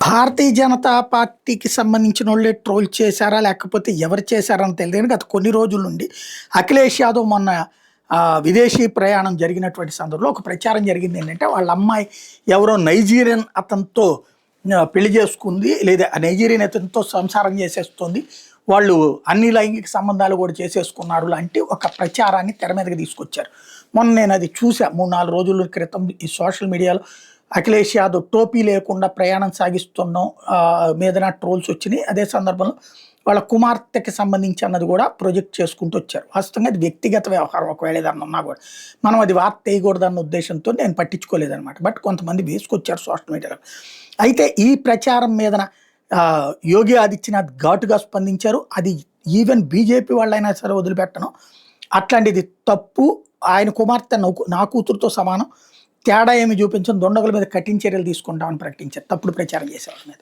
భారతీయ జనతా పార్టీకి సంబంధించినోళ్ళే ట్రోల్ చేశారా? లేకపోతే ఎవరు చేశారా అని తెలియదు గానీ గత కొన్ని రోజుల నుండి అఖిలేష్ యాదవ్ మొన్న విదేశీ ప్రయాణం జరిగినటువంటి సందర్భంలో ఒక ప్రచారం జరిగింది ఏంటంటే, వాళ్ళ అమ్మాయి ఎవరో నైజీరియన్ అతనితో పెళ్లి చేసుకుంది. లేదా ఆ నైజీరియన్ అతనితో సంసారం చేసేస్తుంది. వాళ్ళు అన్ని లైంగిక సంబంధాలు కూడా చేసేసుకున్నారు లాంటి ఒక ప్రచారాన్ని తెర మీదకి తీసుకొచ్చారు. మొన్న నేను అది చూసా 3, 4 రోజుల క్రితం ఈ సోషల్ మీడియాలో. అఖిలేష్ యాదవ్ టోపీ లేకుండా ప్రయాణం సాగిస్తున్నాం మీదన ట్రోల్స్ వచ్చినాయి. అదే సందర్భంలో వాళ్ళ కుమార్తెకి సంబంధించి అన్నది కూడా ప్రొజెక్ట్ చేసుకుంటూ వచ్చారు. వాస్తవంగా అది వ్యక్తిగత వ్యవహారం, ఒకవేళ ఏదన్నా ఉన్నా కూడా మనం అది వార్త వేయకూడదన్న ఉద్దేశంతో నేను పట్టించుకోలేదనమాట. బట్ కొంతమంది వేసుకొచ్చారు సోషల్ మీడియాలో. అయితే ఈ ప్రచారం మీదన యోగి ఆదిత్యనాథ్ ఘాటుగా స్పందించారు. అది ఈవెన్ బీజేపీ వాళ్ళైనా సరే వదిలిపెట్టను, అట్లాంటిది తప్పు, ఆయన కుమార్తె నా కూతురుతో సమానం, తేడా ఏమి చూపించని దుండగుల మీద కఠిన చర్యలు తీసుకుంటామని ప్రకటించారు. తప్పుడు ప్రచారం చేసేవాళ్ళ మీద.